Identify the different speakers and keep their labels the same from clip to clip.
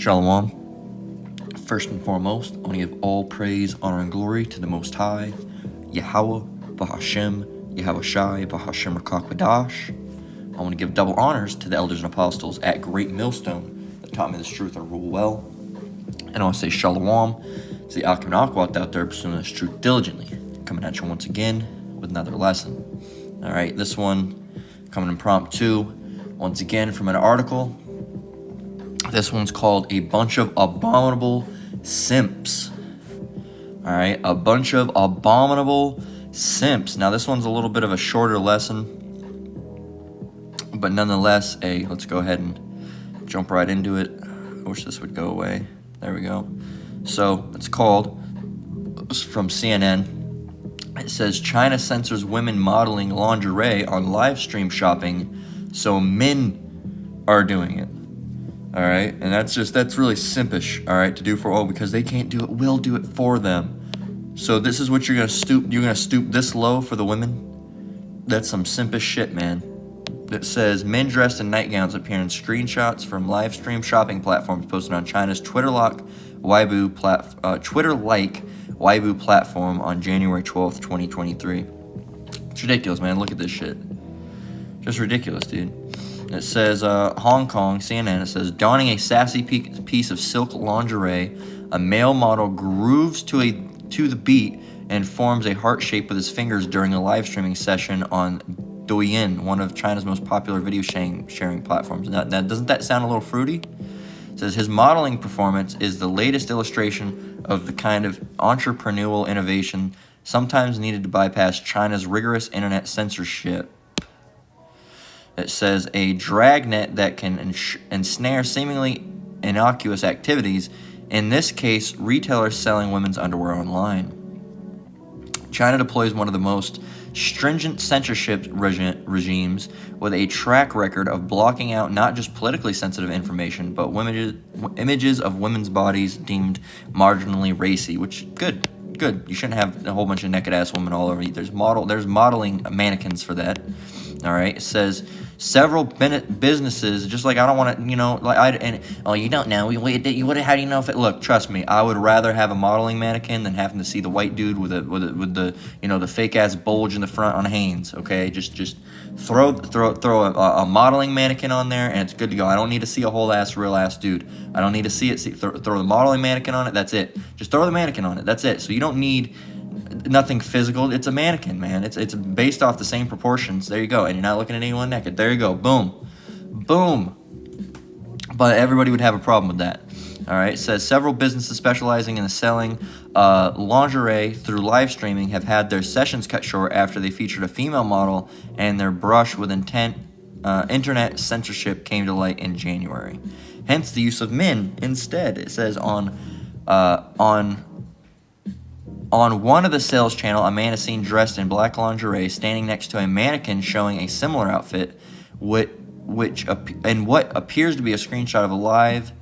Speaker 1: Shalom. First and foremost, I want to give all praise, honor, and glory to the Most High, Yahweh, Bahashem, Yahweh Shai, Bahashem Rakakwadash. I want to give double honors to the elders and apostles at Great Millstone that taught me this truth and rule well. And I want to say Shalom to the Akim and Akwat out there pursuing this truth diligently. Coming at you once again with another lesson. Alright, this one coming impromptu, once again from an article. This one's called A Bunch of Abominable Simps. Alright, a bunch of abominable simps. Now this one's a little bit of a shorter lesson, but nonetheless, let's go ahead and jump right into it. I wish this would go away. There we go. So it's called, from CNN, it says China censors women modeling lingerie on live stream shopping, so men are doing it. All right, and that's really simpish, all right, to do for because they can't do it, we'll do it for them. So this is what you're gonna stoop this low for the women? That's some simpish shit, man. It says men dressed in nightgowns appear in screenshots from live stream shopping platforms posted on China's Twitter-like Weibo platform on January 12th, 2023. It's ridiculous, man. Look at this shit. Just ridiculous, dude. It says Hong Kong, CNN, it says, donning a sassy piece of silk lingerie, a male model grooves to the beat and forms a heart shape with his fingers during a live streaming session on Douyin, one of China's most popular video sharing platforms. Now, doesn't that sound a little fruity? It says his modeling performance is the latest illustration of the kind of entrepreneurial innovation sometimes needed to bypass China's rigorous internet censorship. It says a dragnet that can ensnare seemingly innocuous activities, in this case, retailers selling women's underwear online. China deploys one of the most stringent censorship regimes with a track record of blocking out not just politically sensitive information, but images of women's bodies deemed marginally racy, which, good. You shouldn't have a whole bunch of naked-ass women all over you. There's modeling mannequins for that. All right, it says several businesses, just like I don't want to, you don't know. How do you know if it? Look, trust me, I would rather have a modeling mannequin than having to see the white dude with the the fake ass bulge in the front on Hanes. Okay, just throw a modeling mannequin on there and it's good to go. I don't need to see a whole ass real ass dude. I don't need to see it. Throw the modeling mannequin on it. That's it. Just throw the mannequin on it. That's it. So you don't need nothing physical. It's a mannequin, man. It's based off the same proportions. There you go. And you're not looking at anyone naked. There you go. Boom. But everybody would have a problem with that. All right. It says several businesses specializing in the selling lingerie through live streaming have had their sessions cut short after they featured a female model and their brush with internet censorship came to light in January. Hence the use of men instead. It says on one of the sales channel, a man is seen dressed in black lingerie standing next to a mannequin showing a similar outfit, what appears to be a screenshot of a live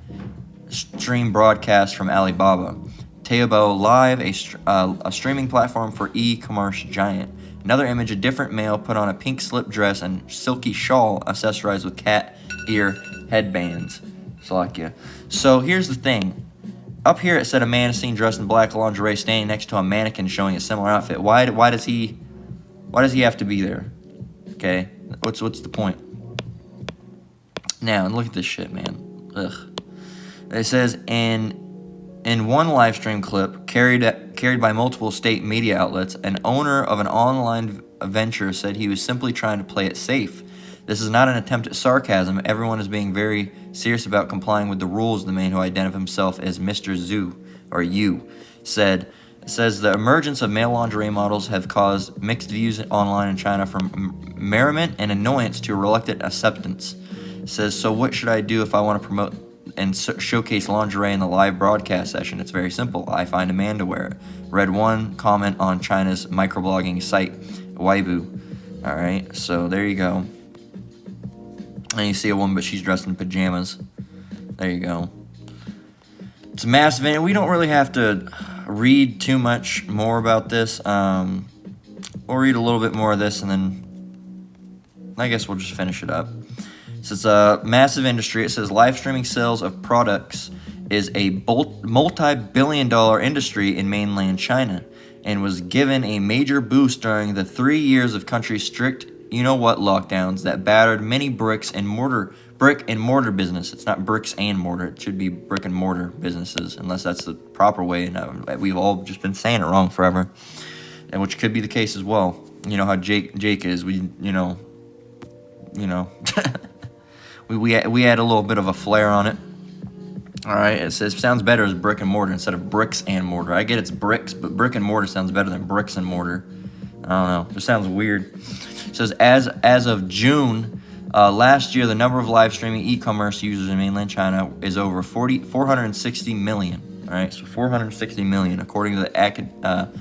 Speaker 1: stream broadcast from Alibaba. Taobao Live, a streaming platform for e-commerce giant. Another image, a different male put on a pink slip dress and silky shawl accessorized with cat ear headbands. Salakia. So here's the thing. Up here it said a man is seen dressed in black lingerie standing next to a mannequin showing a similar outfit. Why does he have to be there? Okay, what's the point? Now, and look at this shit, man. Ugh. It says in one live stream clip carried by multiple state media outlets, an owner of an online venture said he was simply trying to play it safe. This is not an attempt at sarcasm. Everyone is being very serious about complying with the rules, the man who identified himself as Mr. Zhu, or Yu, said. It says the emergence of male lingerie models have caused mixed views online in China, from merriment and annoyance to reluctant acceptance. It says, so what should I do if I want to promote and showcase lingerie in the live broadcast session? It's very simple. I find a man to wear it. Read one comment on China's microblogging site, Weibo. All right, so there you go. And you see a woman, but she's dressed in pajamas. There you go. It's a massive, and we don't really have to read too much more about this. We'll read a little bit more of this, and then I guess we'll just finish it up. So it's a massive industry. It says live streaming sales of products is a multi-billion-dollar industry in mainland China and was given a major boost during the 3 years of country's strict you-know-what lockdowns that battered many brick and mortar business. It's not bricks and mortar. It should be brick and mortar businesses, unless that's the proper way. And we've all just been saying it wrong forever, and which could be the case as well. You know how Jake is. We we add a little bit of a flair on it. All right, it says sounds better as brick and mortar instead of bricks and mortar. I get it's bricks, but brick and mortar sounds better than bricks and mortar. I don't know. It just sounds weird. It says as of June last year, the number of live streaming e-commerce users in mainland China is over 460 million. All right, so 460 million, according to the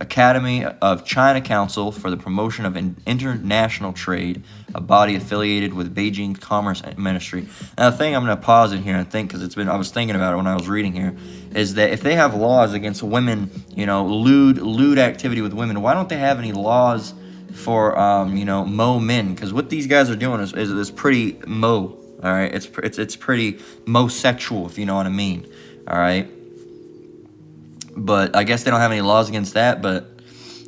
Speaker 1: Academy of China Council for the Promotion of International Trade, a body affiliated with Beijing Commerce Ministry. Now, the thing I'm going to pause in here and think, because I was thinking about it when I was reading here, is that if they have laws against women, lewd activity with women, why don't they have any laws for, mo men? Because what these guys are doing is pretty mo, all right? It's pretty mo-sexual, if you know what I mean, all right? But I guess they don't have any laws against that, but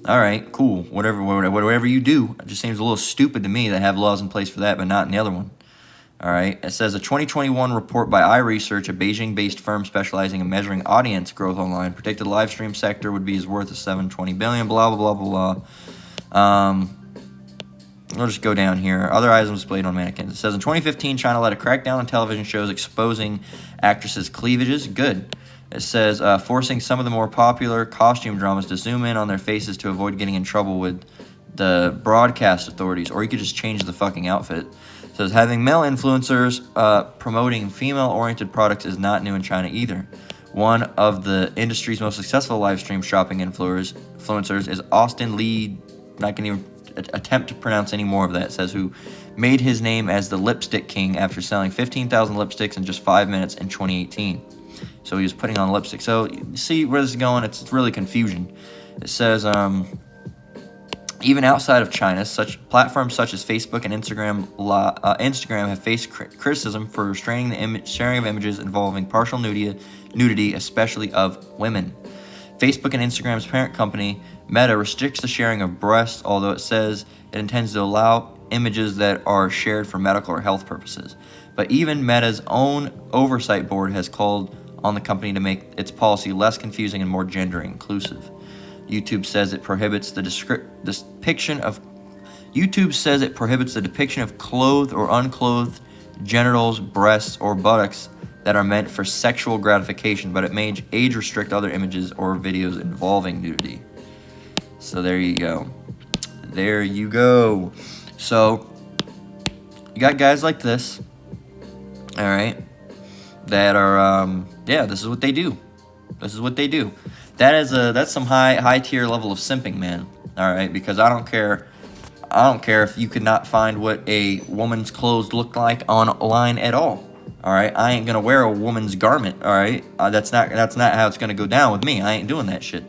Speaker 1: all right, cool. Whatever you do, it just seems a little stupid to me that have laws in place for that, but not in the other one. All right, it says a 2021 report by iResearch, a Beijing-based firm specializing in measuring audience growth online, predicted the live stream sector would be as worth as $720 billion, blah, blah, blah, blah, blah. We'll just go down here. Other items displayed on mannequins. It says in 2015, China led a crackdown on television shows exposing actresses' cleavages. Good. It says forcing some of the more popular costume dramas to zoom in on their faces to avoid getting in trouble with the broadcast authorities, or you could just change the fucking outfit. It says having male influencers promoting female-oriented products is not new in China either. One of the industry's most successful live stream shopping influencers is Austin Lee. I can even attempt to pronounce any more of that. It says who made his name as the lipstick king after selling 15,000 lipsticks in just 5 minutes in 2018. So he was putting on lipstick. So you see where this is going? It's really confusion. It says even outside of China, such platforms such as Facebook and Instagram have faced criticism for restraining the sharing of images involving partial nudity, especially of women. Facebook and Instagram's parent company, Meta, restricts the sharing of breasts, although it says it intends to allow images that are shared for medical or health purposes. But even Meta's own oversight board has called on the company to make its policy less confusing and more gender inclusive. YouTube says it prohibits the depiction of clothed or unclothed genitals, breasts, or buttocks that are meant for sexual gratification, but it may age restrict other images or videos involving nudity. So there you go. There you go. So you got guys like this, all right, that are this is what they do. This is what they do. That's some high tier level of simping, man. All right, because I don't care if you could not find what a woman's clothes look like online at all. All right, I ain't gonna wear a woman's garment. All right, that's not how it's gonna go down with me. I ain't doing that shit.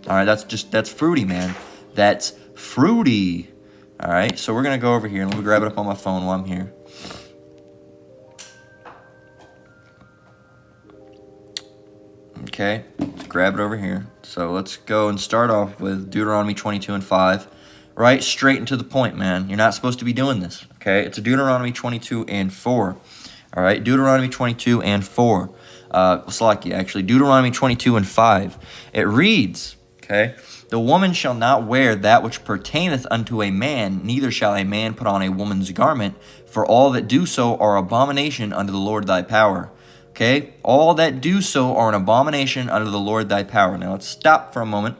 Speaker 1: All right, that's fruity, man. That's fruity. All right, so we're gonna go over here. Let me grab it up on my phone while I'm here. Okay, let's grab it over here. So let's go and start off with Deuteronomy 22 and 5. Right, straight and to the point, man. You're not supposed to be doing this, okay? It's a Deuteronomy 22 and 4. All right, Deuteronomy 22 and 4. Actually, Deuteronomy 22 and 5. It reads, okay, the woman shall not wear that which pertaineth unto a man, neither shall a man put on a woman's garment, for all that do so are abomination unto the Lord thy power. Okay, all that do so are an abomination unto the Lord thy power. Now let's stop for a moment.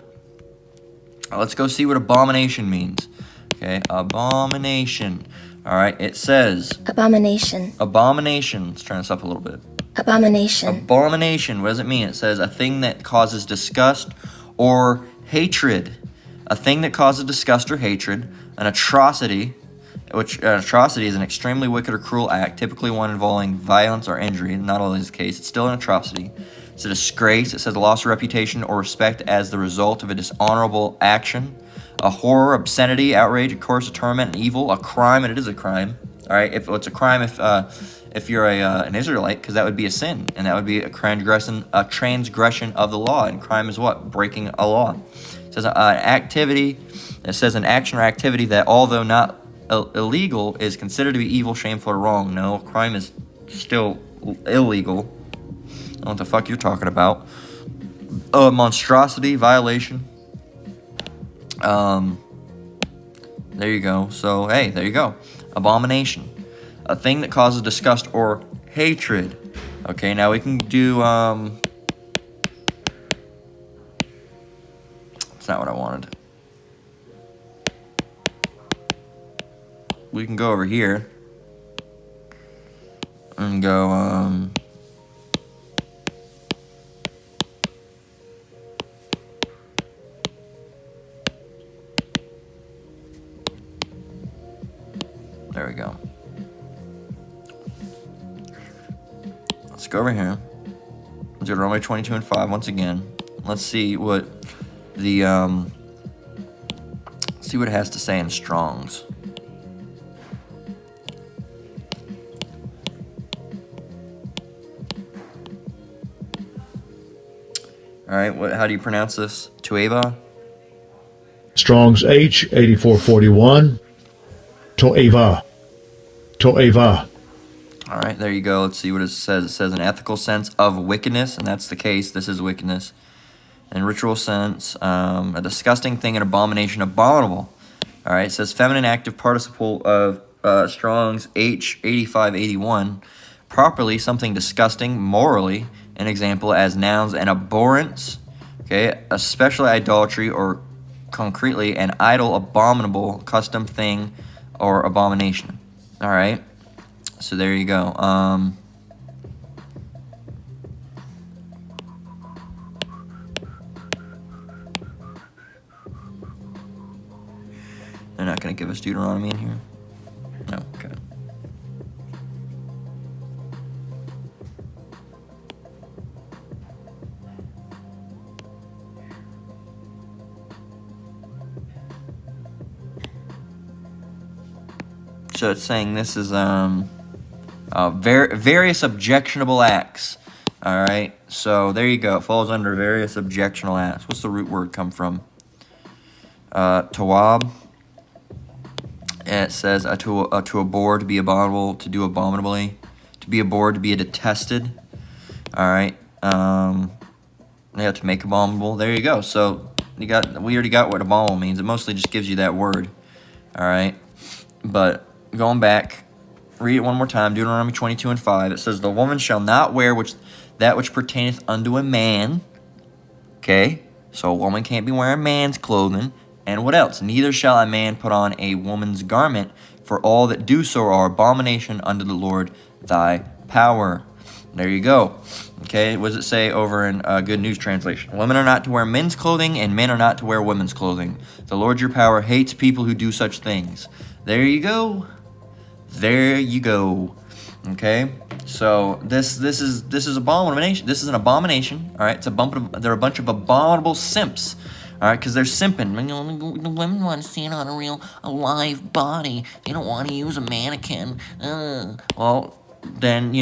Speaker 1: Let's go see what abomination means. Okay, abomination. All right, it says
Speaker 2: abomination.
Speaker 1: Abomination. Let's turn this up a little bit.
Speaker 2: Abomination.
Speaker 1: Abomination. What does it mean? It says a thing that causes disgust or hatred. A thing that causes disgust or hatred. An atrocity. Which an atrocity is an extremely wicked or cruel act, typically one involving violence or injury. Not always the case. It's still an atrocity. It's a disgrace. It says a loss of reputation or respect as the result of a dishonorable action. A horror, obscenity, outrage, a curse, a torment, an evil, a crime, and it is a crime. All right, if it's a crime, if if you're an Israelite, because that would be a sin, and that would be a transgression of the law. And crime is what? Breaking a law. It says activity. It says an action or activity that, although not illegal, is considered to be evil, shameful, or wrong. No, crime is still illegal. I don't know what the fuck you're talking about. Monstrosity, violation. There you go. So, hey, there you go. Abomination. A thing that causes disgust or hatred. Okay, now we can do, it's not what I wanted. We can go over here and go, there we go. Let's go over here. Deuteronomy 22 and 5 once again. Let's see what the, see what it has to say in Strong's. Alright, how do you pronounce this? Tueva?
Speaker 2: Strong's H 8441. To'eva. To'eva.
Speaker 1: Alright, there you go. Let's see what it says. It says an ethical sense of wickedness, and that's the case. This is wickedness. And ritual sense, a disgusting thing, an abomination, abominable. Alright, it says feminine active participle of Strong's H 8581. Properly, something disgusting, morally. An example as nouns, an abhorrence, okay, especially idolatry, or concretely an idol, abominable, custom thing, or abomination. All right, so there you go. They're not going to give us Deuteronomy in here? No, okay. So it's saying this is various objectionable acts. All right. So there you go. It falls under various objectionable acts. What's the root word come from? Tawab. And it says to abhor, to be abominable, to do abominably, to be abhorred, to be detested. All right. Yeah, to make abominable. There you go. So we already got what abominable means. It mostly just gives you that word. All right. But going back, read it one more time. Deuteronomy 22 and 5. It says, the woman shall not wear that which pertaineth unto a man. Okay? So a woman can't be wearing man's clothing. And what else? Neither shall a man put on a woman's garment, for all that do so are abomination unto the Lord thy power. There you go. Okay, what does it say over in Good News Translation? Women are not to wear men's clothing, and men are not to wear women's clothing. The Lord your power hates people who do such things. There you go. There you go. Okay, so this is abomination. This is an abomination. All right, they're a bunch of abominable simps. All right, because they're simping. The women want to stand on a live body. They don't want to use a mannequin. Well, then,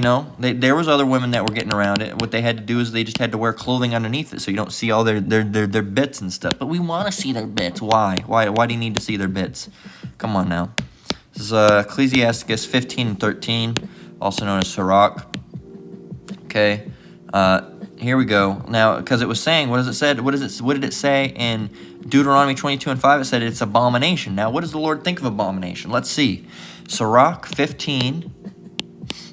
Speaker 1: there was other women that were getting around it. What they had to do is they just had to wear clothing underneath it, so you don't see all their bits and stuff. But we want to see their bits. Why? Why do you need to see their bits? Come on now. This is Ecclesiasticus 15 and 13, also known as Sirach. Okay. Here we go. Now, because it was saying, what did it say in Deuteronomy 22 and 5? It said it's abomination. Now, what does the Lord think of abomination? Let's see. Sirach 15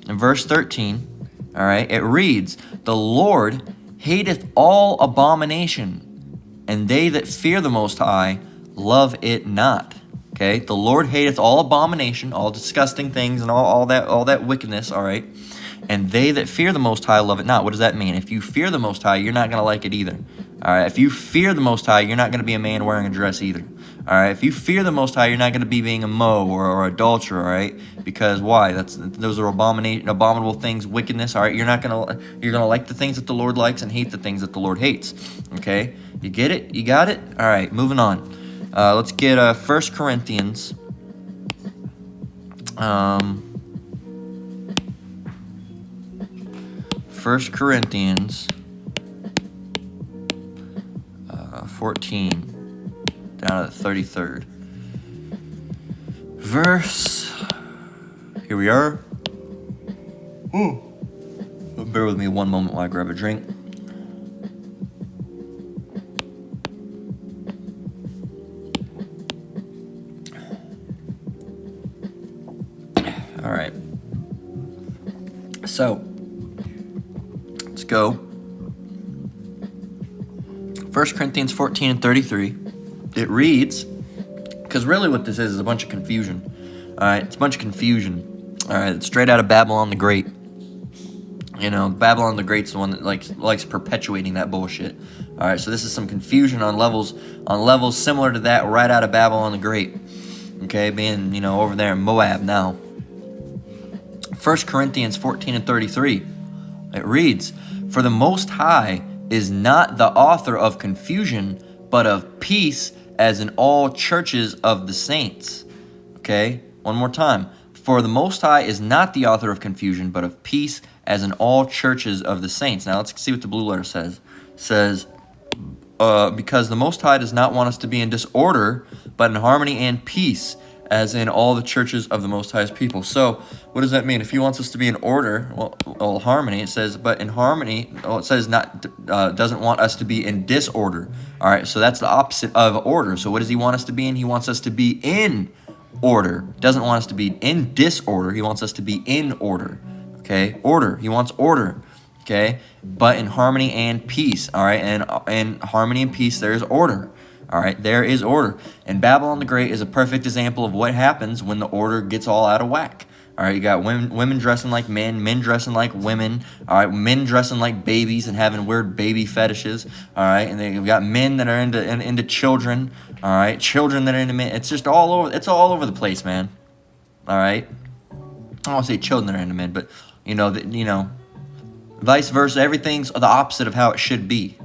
Speaker 1: and verse 13. All right. It reads, the Lord hateth all abomination, and they that fear the Most High love it not. Okay. The Lord hateth all abomination, all disgusting things, and all that wickedness. All right. And they that fear the Most High love it not. What does that mean? If you fear the Most High, you're not going to like it either. All right. If you fear the Most High, you're not going to be a man wearing a dress either. All right. If you fear the Most High, you're not going to be being a moe or adulterer. All right. Because why? Those are abominable things, wickedness. All right. You're gonna like the things that the Lord likes and hate the things that the Lord hates. Okay. You get it? You got it? All right. Moving on. Let's get 1 Corinthians. 1 Corinthians 14, down to the 33rd verse. Here we are. Bear with me one moment while I grab a drink. All right. So, let's go. 1 Corinthians 14 and 33. It reads, because really what this is a bunch of confusion. All right, it's a bunch of confusion. All right, it's straight out of Babylon the Great. You know, Babylon the Great's the one that likes perpetuating that bullshit. All right, so this is some confusion on levels similar to that right out of Babylon the Great. Okay, being, you know, over there in Moab now. 1 Corinthians 14 and 33. It reads, "For the Most High is not the author of confusion, but of peace, as in all churches of the saints." Okay, one more time. "For the Most High is not the author of confusion, but of peace, as in all churches of the saints." Now let's see what the blue letter says. It says, because the Most High does not want us to be in disorder, but in harmony and peace, as in all the churches of the Most High's people. So, what does that mean? If He wants us to be in order, well, harmony, it says, but in harmony, it says doesn't want us to be in disorder. All right, so that's the opposite of order. So, what does He want us to be in? He wants us to be in order. Doesn't want us to be in disorder. He wants us to be in order. Okay, order. He wants order. Okay, but in harmony and peace. All right, and in harmony and peace, there is order. All right, there is order. And Babylon the Great is a perfect example of what happens when the order gets all out of whack. All right, you got women dressing like men dressing like women. All right, men dressing like babies and having weird baby fetishes. All right, and then you've got men that are into children. All right, children that are into men. It's just all over. It's all over the place, man. All right, I don't want to say children that are into men, but vice versa. Everything's the opposite of how it should be.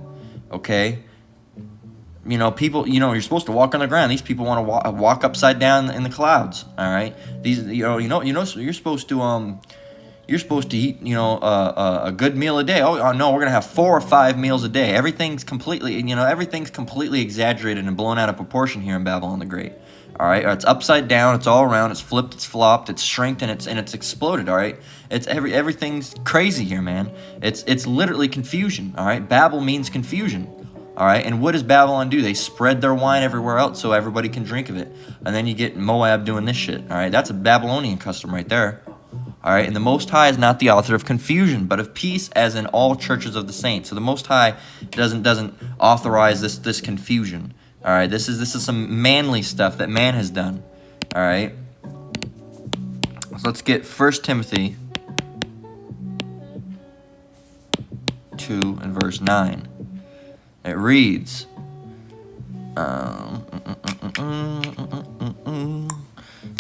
Speaker 1: Okay. You know, people, you're supposed to walk on the ground. These people want to walk upside down in the clouds. All right. These, you're supposed to eat, a good meal a day. Oh no, we're going to have 4 or 5 meals a day. Everything's completely exaggerated and blown out of proportion here in Babylon the Great. All right. It's upside down. It's all around. It's flipped. It's flopped. It's shrinked and it's exploded. All right. It's everything's crazy here, man. It's literally confusion. All right. Babel means confusion. All right, and what does Babylon do? They spread their wine everywhere else so everybody can drink of it. And then you get Moab doing this shit. All right, that's a Babylonian custom right there. All right, and the Most High is not the author of confusion, but of peace, as in all churches of the saints. So the Most High doesn't authorize this confusion. All right, this is some manly stuff that man has done. All right, so let's get 1 Timothy 2 and verse 9. It reads,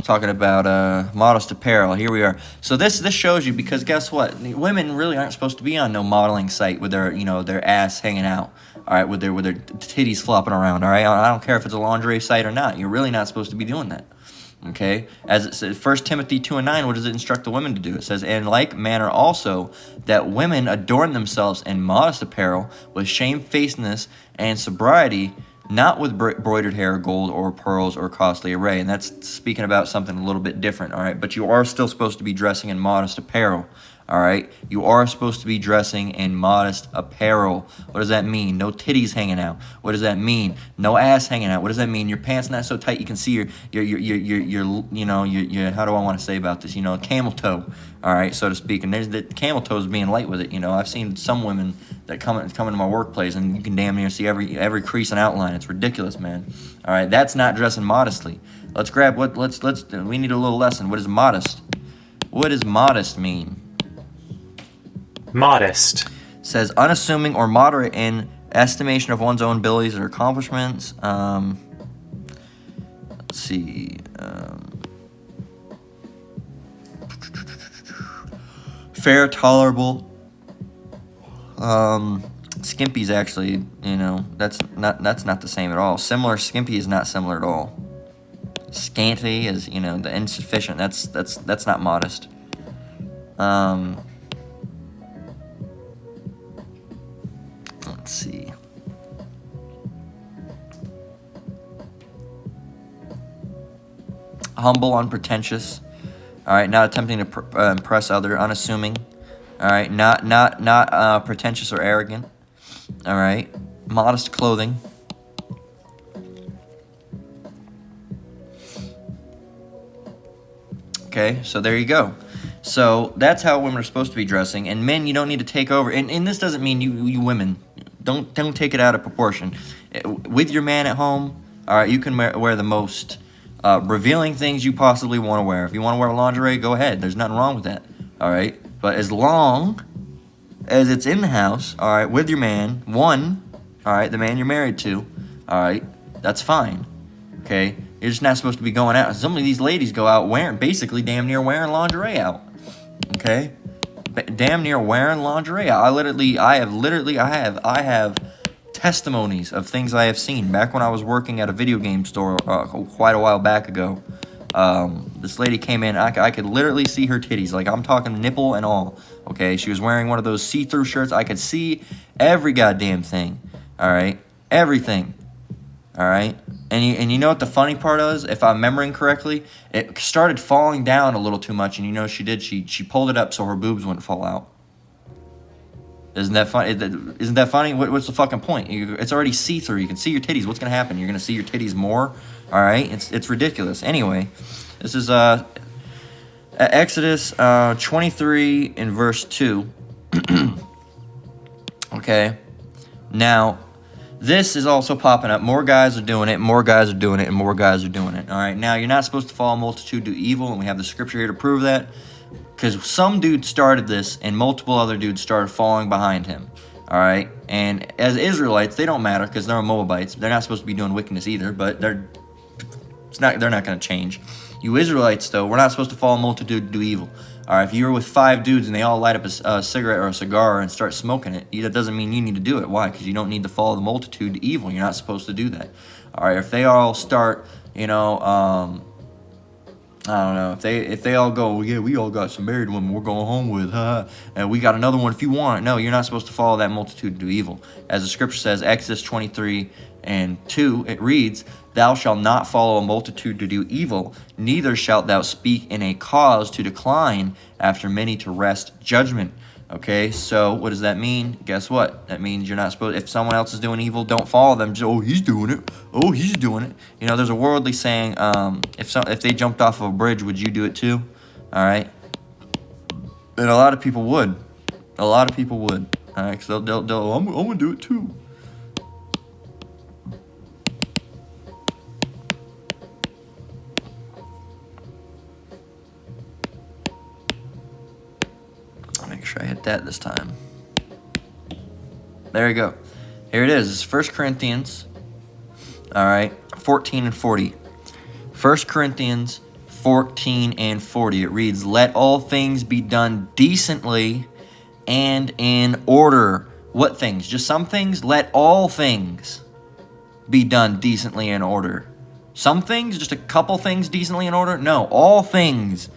Speaker 1: talking about modest apparel. Here we are. So this shows you, because guess what? Women really aren't supposed to be on no modeling site with their ass hanging out. All right, with their titties flopping around. All right, I don't care if it's a lingerie site or not. You're really not supposed to be doing that. Okay, as it says, 1 Timothy 2 and 9, what does it instruct the women to do? It says, "In like manner also, that women adorn themselves in modest apparel, with shamefacedness and sobriety, not with broidered hair, gold, or pearls, or costly array." And that's speaking about something a little bit different, all right? But you are still supposed to be dressing in modest apparel. All right, you are supposed to be dressing in modest apparel. What does that mean? No titties hanging out. What does that mean? No ass hanging out. What does that mean? Your pants not so tight you can see your how do I want to say about this? Camel toe. All right, so to speak. And there's the camel toes being light with it. I've seen some women that come into my workplace and you can damn near see every crease and outline. It's ridiculous, man. All right, that's not dressing modestly. Let's grab we need a little lesson. What is modest? What does modest mean?
Speaker 3: Modest.
Speaker 1: Says unassuming or moderate in estimation of one's own abilities or accomplishments. Let's see. Fair, tolerable. Skimpy's actually, that's not the same at all. Similar, skimpy is not similar at all. Scanty is, the insufficient. That's not modest. Let's see. Humble, unpretentious. All right, not attempting to impress other, unassuming. All right, not pretentious or arrogant. All right, modest clothing. Okay, so there you go. So that's how women are supposed to be dressing. And men, you don't need to take over. And this doesn't mean you women don't take it out of proportion. With your man at home, all right, you can wear the most revealing things you possibly want to wear. If you want to wear lingerie, go ahead. There's nothing wrong with that. All right, but as long as it's in the house, all right, with your man, all right, the man you're married to, all right, that's fine. Okay. You're just not supposed to be going out. Some of these ladies go out basically damn near wearing lingerie out. Okay? Damn near wearing lingerie out. I have testimonies of things I have seen. Back when I was working at a video game store quite a while back ago, this lady came in. I could literally see her titties. Like, I'm talking nipple and all. Okay? She was wearing one of those see-through shirts. I could see every goddamn thing. All right? Everything. All right? And you know what the funny part is? If I'm remembering correctly, it started falling down a little too much, and you know what she did? She pulled it up so her boobs wouldn't fall out. Isn't that funny? Isn't that funny? What's the fucking point? It's already see-through. You can see your titties. What's going to happen? You're going to see your titties more? All right? It's ridiculous. Anyway, this is Exodus 23 in verse 2. Okay? Now, this is also popping up. More guys are doing it, more guys are doing it, and more guys are doing it. All right, now you're not supposed to follow a multitude do evil, and we have the scripture here to prove that. Because some dude started this, and multiple other dudes started following behind him. All right, and as Israelites, they don't matter because they're Moabites. They're not supposed to be doing wickedness either, but they're not going to change. You Israelites, though, we're not supposed to follow a multitude do evil. All right, if you were with 5 dudes and they all light up a cigarette or a cigar and start smoking it, that doesn't mean you need to do it. Why? Because you don't need to follow the multitude to evil. You're not supposed to do that. All right, if they all start, I don't know, if they all go, well, yeah, we all got some married women we're going home with, and we got another one if you want. No, you're not supposed to follow that multitude to do evil. As the scripture says, Exodus 23 and 2, it reads, "Thou shalt not follow a multitude to do evil, neither shalt thou speak in a cause to decline after many to wrest judgment." Okay, so what does that mean? Guess what? That means you're not supposed, if someone else is doing evil, don't follow them. Just, oh, he's doing it. Oh, he's doing it. You know, there's a worldly saying, if they jumped off of a bridge, would you do it too? All right? And a lot of people would. A lot of people would. All right, because they'll I'm going to do it too. Make sure I hit that this time. There you go. Here it is. It's 1 Corinthians, all right, 14 and 40. 1 Corinthians 14 and 40. It reads, "Let all things be done decently and in order." What things? Just some things? Let all things be done decently and in order. Some things? Just a couple things decently in order? No, all things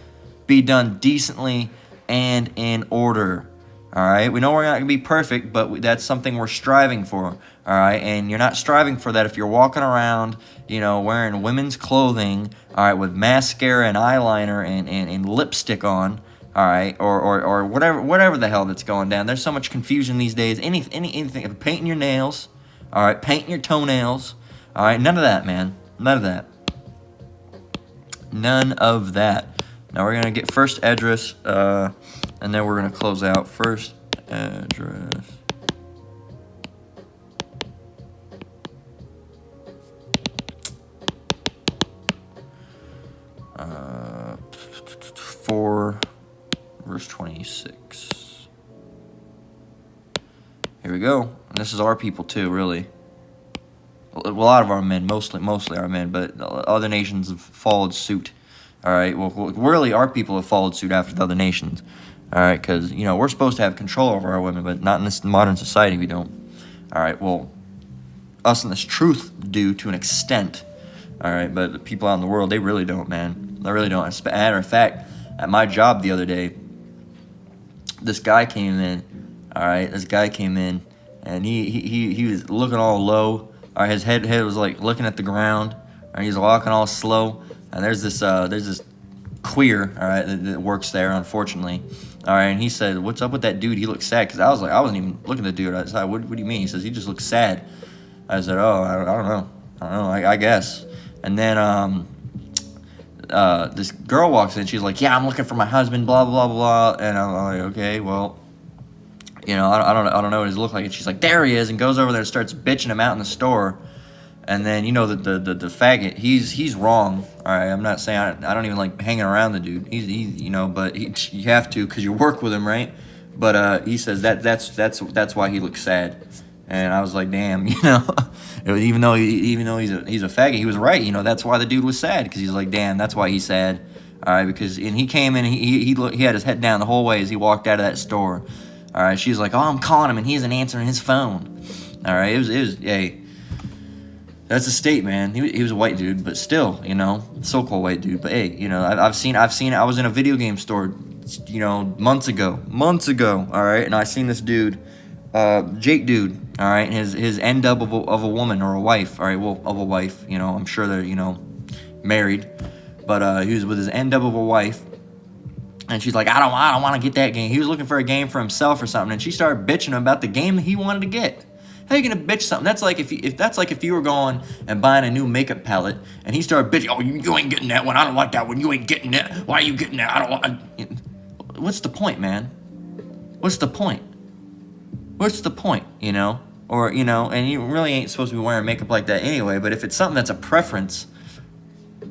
Speaker 1: be done decently and in order. All right, we know we're not going to be perfect, but that's something we're striving for. All right, and you're not striving for that if you're walking around, wearing women's clothing, all right, with mascara and eyeliner and lipstick on, all right, or whatever the hell that's going down. There's so much confusion these days. Anything, painting your nails, all right, painting your toenails, all right, none of that, man, none of that. None of that. Now we're going to get first address, and then we're going to close out. First address. Uh, 4, verse 26. Here we go. And this is our people too, really. A lot of our men, mostly our men, but other nations have followed suit. All right, well, really, our people have followed suit after the other nations. All right, because, we're supposed to have control over our women, but not in this modern society, we don't. All right, well, us in this truth do to an extent. All right, but the people out in the world, they really don't, man. They really don't. As a matter of fact, at my job the other day, this guy came in. All right, and he was looking all low. All right, his head was like looking at the ground. All right, he's walking all slow, and there's this queer, all right, that works there, unfortunately. All right, and he said, "What's up with that dude? He looks sad." Because I wasn't even looking at the dude. I said, "What do you mean?" He says, "He just looks sad." I said, "Oh, I don't know. I guess." And then this girl walks in. She's like, "Yeah, I'm looking for my husband." Blah blah blah. And I'm like, "Okay, well, I don't know what he looks like." And she's like, "There he is," and goes over there and starts bitching him out in the store. And then the faggot, he's wrong. All right, I'm not saying I don't even like hanging around the dude. He's but you have to because you work with him, right? But he says that's why he looks sad. And I was like, damn, even though he's a faggot, he was right. That's why the dude was sad, because he's like, damn, that's why he's sad. All right, and he came in and he had his head down the whole way as he walked out of that store. All right, she's like, oh, I'm calling him and he isn't answering his phone. All right, it was hey. That's a state, man. He was a white dude, but still, so-called white dude. But hey, I've seen it. I was in a video game store, months ago, all right, and I seen this dude, Jake dude, all right, his end up of a woman or a wife, all right, well, of a wife, I'm sure they're, married, but he was with his end up of a wife, and she's like, I don't want to get that game. He was looking for a game for himself or something, and she started bitching him about the game that he wanted to get. How you gonna bitch something? That's like if you were going and buying a new makeup palette and he started bitching, oh, you ain't getting that one. I don't want that one. You ain't getting that. Why are you getting that? I don't want. What's the point, man? What's the point? What's the point? Or and you really ain't supposed to be wearing makeup like that anyway. But if it's something that's a preference,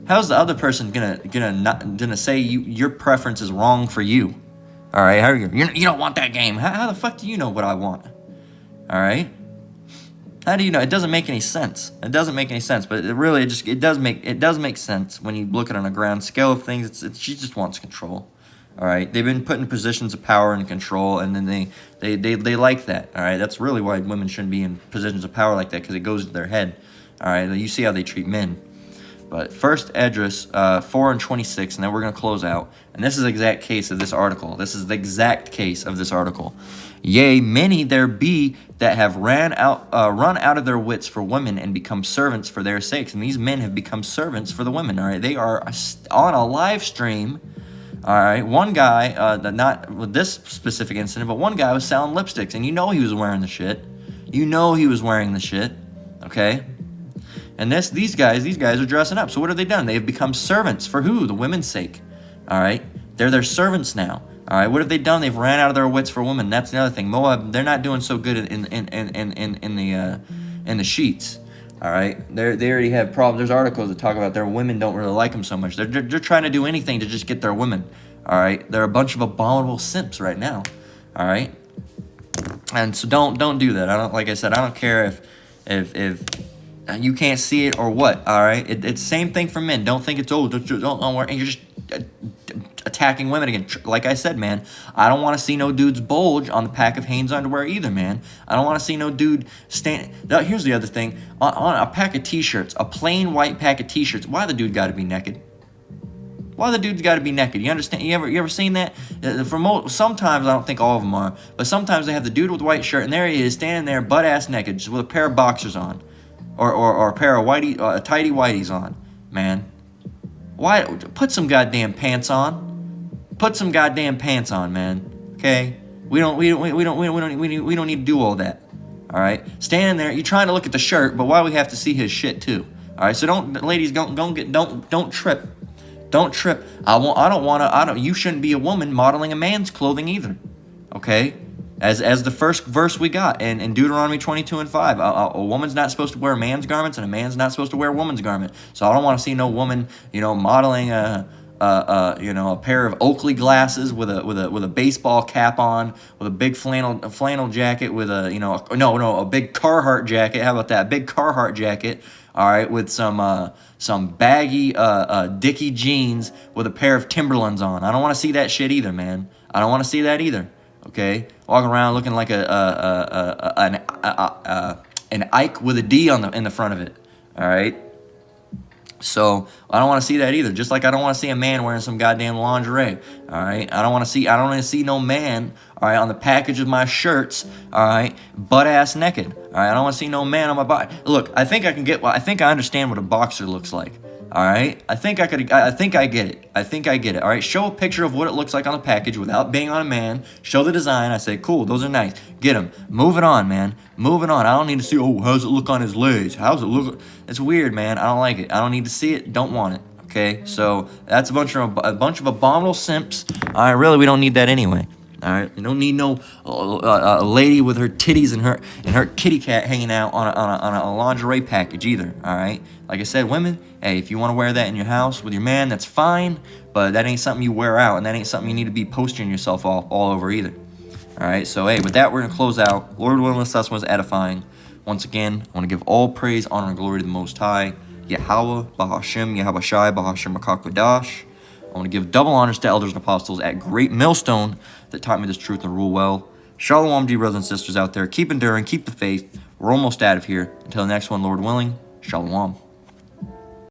Speaker 1: how's the other person gonna say your preference is wrong for you? All right, how are you don't want that game? How the fuck do you know what I want? All right. How do you know? It doesn't make any sense. It doesn't make any sense, but it does make sense when you look at it on a ground scale of things. She just wants control. All right, they've been put in positions of power and control, and then they like that. All right, that's really why women shouldn't be in positions of power like that, because it goes to their head. All right, you see how they treat men. But first address 4 and 26, and then we're gonna close out. And this is the exact case of this article. This is the exact case of this article. Yea, many there be that have run out of their wits for women and become servants for their sakes. And these men have become servants for the women. All right, they are on a live stream. All right, one guy, not with this specific incident, but one guy was selling lipsticks, and he was wearing the shit. He was wearing the shit. Okay. And these guys are dressing up. So what have they done? They have become servants for who? The women's sake. All right, they're their servants now. All right, what have they done? They've ran out of their wits for women. That's the other thing. Moab, they're not doing so good in the sheets. All right, they already have problems. There's articles that talk about their women don't really like them so much. They're trying to do anything to just get their women. All right, they're a bunch of abominable simps right now. All right, and so don't do that. Like I said, I don't care if you can't see it or what. All right, it's the same thing for men. Don't think it's don't worry, and you're just attacking women again. Like I said, man, I don't want to see no dude's bulge on the pack of Hanes underwear either, man. I don't want to see no dude stand. Now, here's the other thing: on a pack of t-shirts, a plain white pack of t-shirts. Why the dude got to be naked? Why the dude's got to be naked? You understand? You ever seen that? Sometimes, I don't think all of them are, but sometimes they have the dude with the white shirt, and there he is standing there butt ass naked, just with a pair of boxers on, or a pair of tighty whities on, man. Why? Put some goddamn pants on. Put some goddamn pants on, man. Okay? We don't need to do all that. All right? Standing there, you're trying to look at the shirt, but why we have to see his shit too? All right? So ladies, don't trip. Don't trip. You shouldn't be a woman modeling a man's clothing either. Okay? As the first verse we got in Deuteronomy 22 and 5, a woman's not supposed to wear a man's garments, and a man's not supposed to wear a woman's garment. So I don't want to see no woman, modeling a pair of Oakley glasses with a baseball cap on, with a big flannel jacket, with a big Carhartt jacket. How about that? Big Carhartt jacket. All right, with some baggy Dickie jeans with a pair of Timberlands on. I don't want to see that shit either, man. I don't want to see that either. Okay, walking around looking like an Ike with a D in the front of it. All right, So I don't want to see that either. Just like I don't want to see a man wearing some goddamn lingerie. All right. I don't want to see no man. All right. On the package of my shirts. All right. Butt ass naked. All right. I don't want to see no man on my body. Look, I think I think I understand what a boxer looks like. All right. I think I get it. I think I get it. All right. Show a picture of what it looks like on the package without being on a man. Show the design. I say, cool. Those are nice. Get them. Moving on, man. Moving on. I don't need to see, oh, how's it look on his legs? How's it look? It's weird, man. I don't like it. I don't need to see it. Don't want it. Okay. So that's a bunch of abominable simps. All right. Really, we don't need that anyway. All right, you don't need no a lady with her titties and her kitty cat hanging out on a lingerie package either. All right, like I said, women, hey, if you want to wear that in your house with your man, that's fine, but that ain't something you wear out, and that ain't something you need to be posting yourself all over either. All right, so hey, with that, we're gonna close out. Lord willing, this lesson was edifying. Once again, I want to give all praise, honor, and glory to the Most High, Yahweh, Bahashem, Yahabashai, Bahashem, Makakwadash. I want to give double honors to elders and apostles at Great Millstone that taught me this truth and rule well. Shalom, dear brothers and sisters out there. Keep enduring, keep the faith. We're almost out of here. Until the next one, Lord willing, shalom.